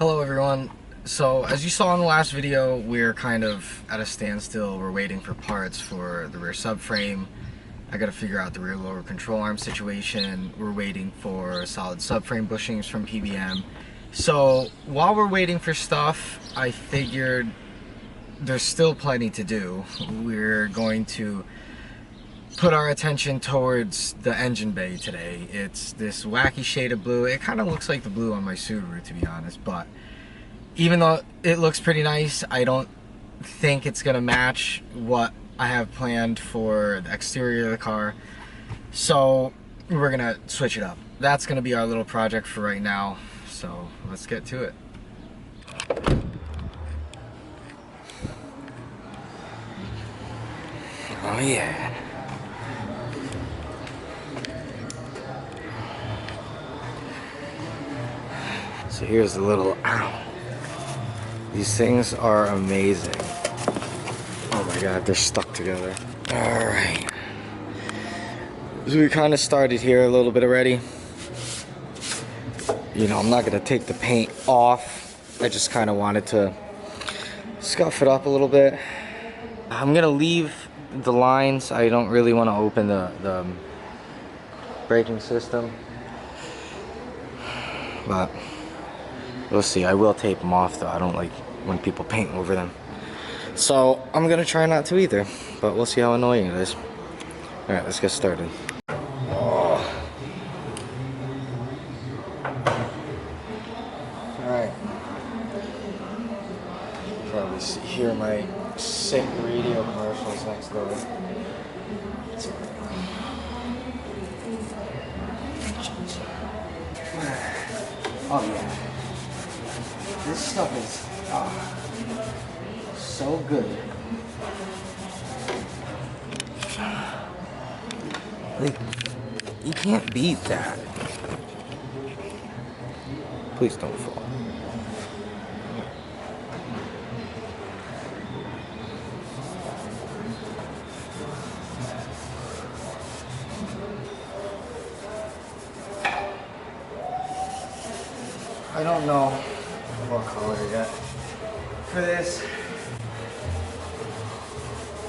Hello everyone. So as you saw in the last video, we're kind of at a standstill. We're waiting for parts for the rear subframe. I gotta figure out the rear lower control arm situation. We're waiting for solid subframe bushings from PBM. So while we're waiting for stuff, I figured there's still plenty to do. We're going to put our attention towards the engine bay today. It's this wacky shade of blue. It kind of looks like the blue on my Subaru, to be honest, but even though it looks pretty nice, I don't think it's gonna match what I have planned for the exterior of the car. So we're gonna switch it up. That's gonna be our little project for right now. So let's get to it. Oh yeah. So here's the little, ow. These things are amazing. Oh my God, they're stuck together. All right. So we kind of started here a little bit already. You know, I'm not gonna take the paint off. I just kind of wanted to scuff it up a little bit. I'm gonna leave the lines. I don't really want to open the braking system. But we'll see. I will tape them off though. I don't like when people paint over them. So I'm gonna try not to either, but we'll see how annoying it is. All right, let's get started. Oh. All right. Probably hear my sick radio commercials next door. Oh yeah. This stuff is so good. Like, you can't beat that. Please don't fall. I don't know what color yet for this.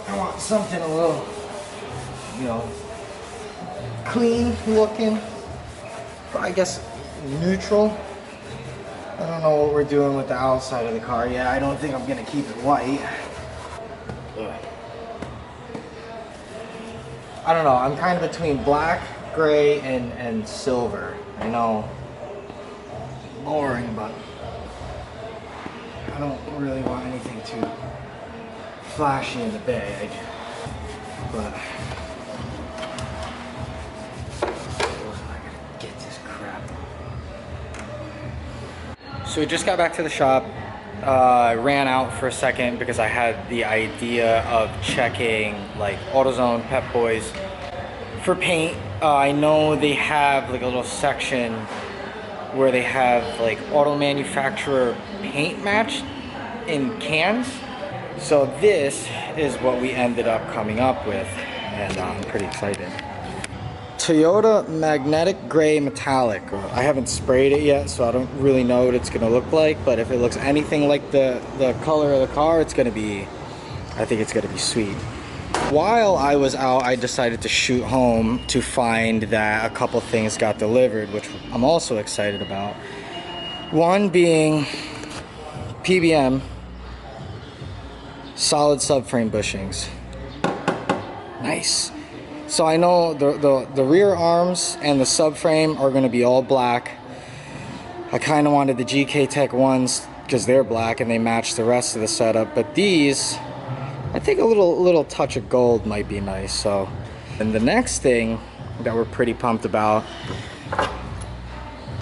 I want something a little, you know, clean looking, but I guess neutral. I don't know what we're doing with the outside of the car yet. I don't think I'm gonna keep it white. I don't know, I'm kind of between black, gray, and silver. I know, boring, but I don't really want anything too flashy in the bag. But get this crap. So we just got back to the shop. I ran out for a second because I had the idea of checking like AutoZone, Pep Boys for paint. I know they have like a little section where they have like auto manufacturer paint matched in cans. So this is what we ended up coming up with, and I'm pretty excited. Toyota Magnetic Gray Metallic. I haven't sprayed it yet, so I don't really know what it's gonna look like, but if it looks anything like the color of the car, it's gonna be, I think it's gonna be sweet. While I was out, I decided to shoot home to find that a couple things got delivered, which I'm also excited about. One being PBM solid subframe bushings. Nice. So I know the rear arms and the subframe are going to be all black. I kind of wanted the GK Tech ones because they're black and they match the rest of the setup, but these, I think a little touch of gold might be nice. So, and the next thing that we're pretty pumped about,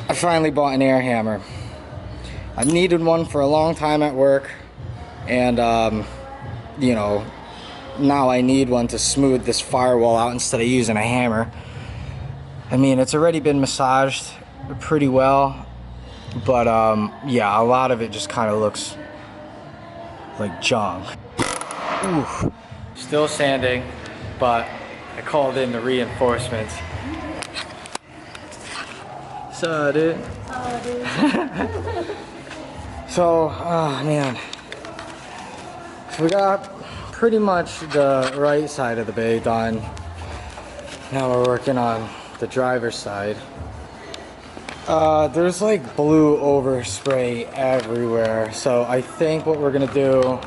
I finally bought an air hammer. I've needed one for a long time at work, and you know, now I need one to smooth this firewall out instead of using a hammer. I mean, it's already been massaged pretty well, but yeah, a lot of it just kind of looks like junk. Ooh. Still sanding, but I called in the reinforcements. So, dude. So, man. So we got pretty much the right side of the bay done. Now we're working on the driver's side. There's like blue overspray everywhere. So I think what we're gonna do,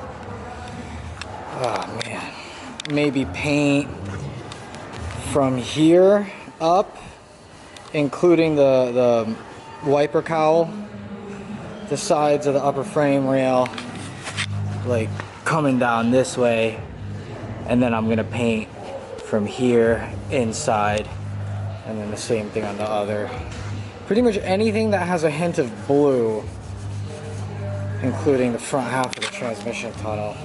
oh man, maybe paint from here up, including the wiper cowl, the sides of the upper frame rail, like coming down this way, and then I'm gonna paint from here inside, and then the same thing on the other. Pretty much anything that has a hint of blue, including the front half of the transmission tunnel,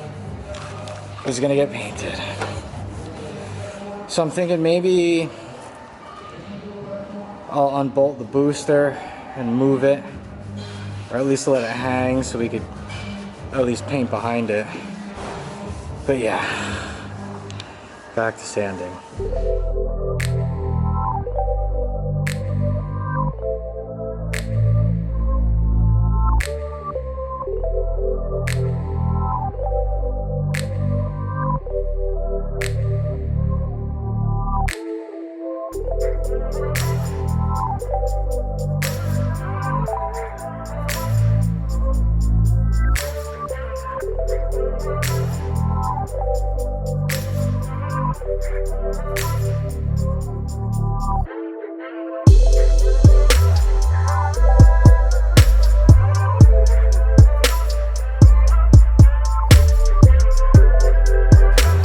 is gonna get painted. So I'm thinking maybe I'll unbolt the booster and move it, or at least let it hang so we could at least paint behind it. But yeah, back to sanding.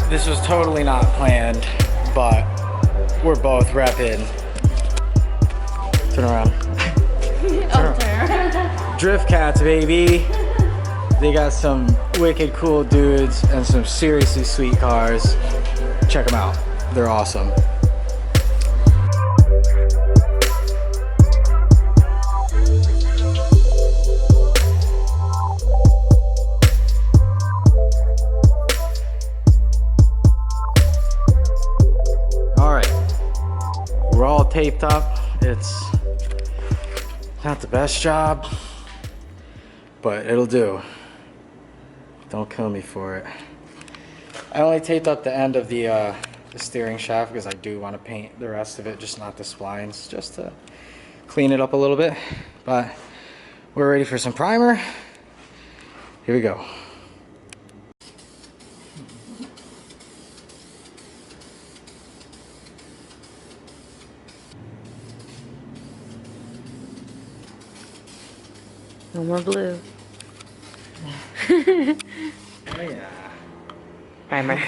This was totally not planned, but we're both repping. Turn around. Drift Cats, baby. They got some wicked cool dudes and some seriously sweet cars. Check them out. They're awesome. We're all taped up. It's not the best job, but it'll do. Don't kill me for it. I only taped up the end of the steering shaft because I do want to paint the rest of it, just not the splines, just to clean it up a little bit. But we're ready for some primer. Here we go. No more blue. Oh yeah. Primer.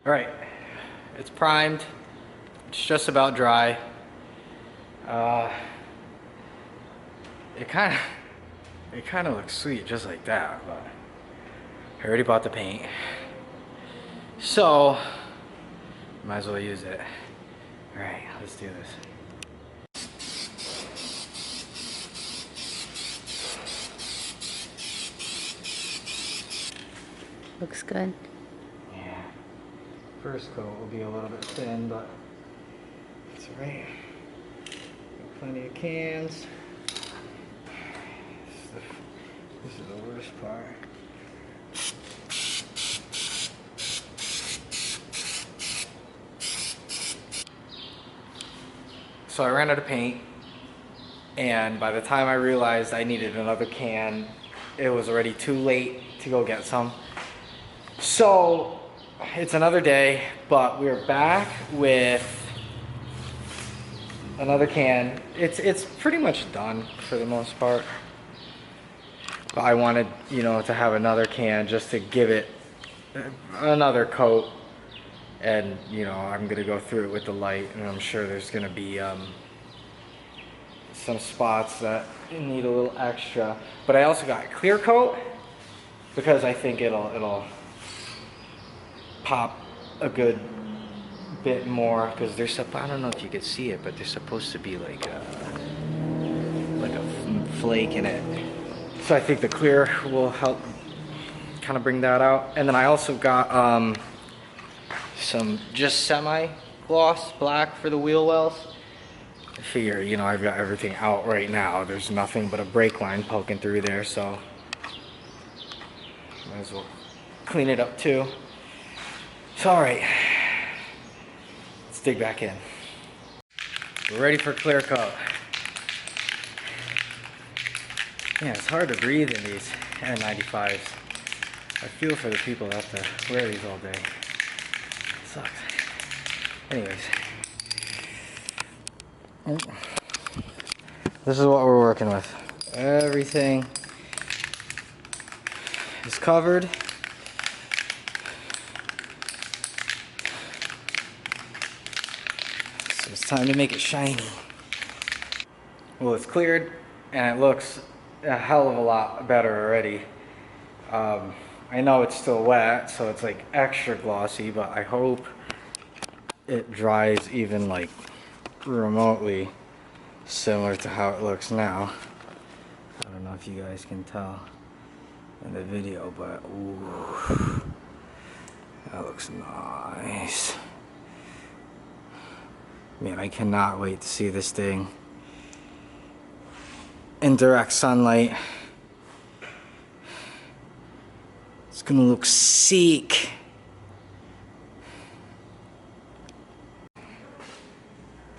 All right, it's primed. It's just about dry. It kind of looks sweet just like that, but I already bought the paint, so might as well use it. All right, let's do this. Looks good. Yeah, first coat will be a little bit thin, but it's all right. Got plenty of cans. This is the worst part. So I ran out of paint, and by the time I realized I needed another can, it was already too late to go get some. So it's another day, but we're back with another can. It's pretty much done for the most part. But I wanted, you know, to have another can just to give it another coat. And, you know, I'm gonna go through it with the light, and I'm sure there's gonna be some spots that need a little extra. But I also got clear coat because I think it'll pop a good bit more, because there's I don't know if you could see it, but there's supposed to be like a flake in it. So I think the clear will help kind of bring that out. And then I also got some just semi gloss black for the wheel wells. I figure, you know, I've got everything out right now. There's nothing but a brake line poking through there, so might as well clean it up too. So all right, let's dig back in. We're ready for clear coat. Yeah, it's hard to breathe in these N95s. I feel for the people that have to wear these all day. It sucks. Anyways. This is what we're working with. Everything is covered. So it's time to make it shiny. Well, it's cleared and it looks a hell of a lot better already. I know it's still wet, so it's like extra glossy, but I hope it dries even like remotely similar to how it looks now. I don't know if you guys can tell in the video, but ooh, that looks nice. Man, I cannot wait to see this thing in direct sunlight. It's gonna look sick.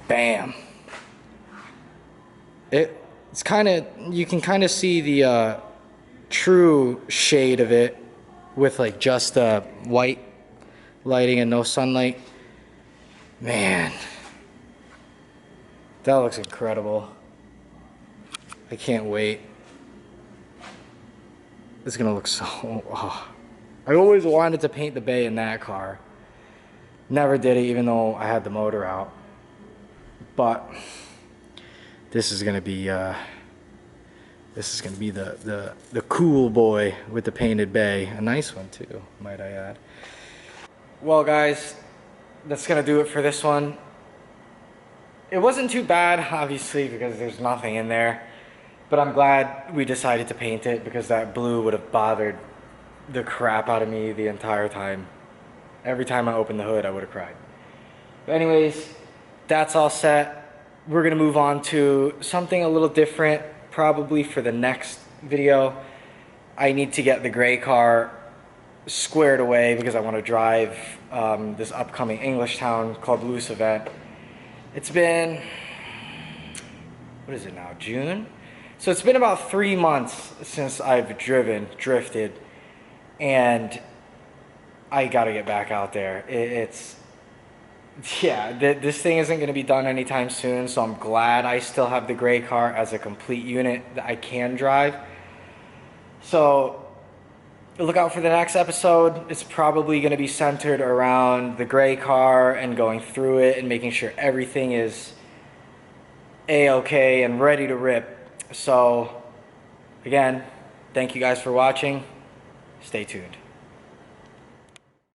Bam. It's kind of, you can kind of see the true shade of it with like just white lighting and no sunlight. Man, that looks incredible. I can't wait. It's gonna look so, oh. I always wanted to paint the bay in that car. Never did it even though I had the motor out. But this is gonna be the cool boy with the painted bay. A nice one too, might I add. Well guys, that's gonna do it for this one. It wasn't too bad, obviously, because there's nothing in there. But I'm glad we decided to paint it because that blue would have bothered the crap out of me the entire time. Every time I opened the hood, I would have cried. But anyways, that's all set. We're gonna move on to something a little different, probably for the next video. I need to get the gray car squared away because I want to drive this upcoming English Town Club Loose event. It's been, what is it now, June? So it's been about 3 months since I've drifted, and I gotta get back out there. This thing isn't gonna be done anytime soon, so I'm glad I still have the gray car as a complete unit that I can drive. So look out for the next episode. It's probably gonna be centered around the gray car and going through it and making sure everything is A-okay and ready to rip. So again, thank you guys for watching. Stay tuned.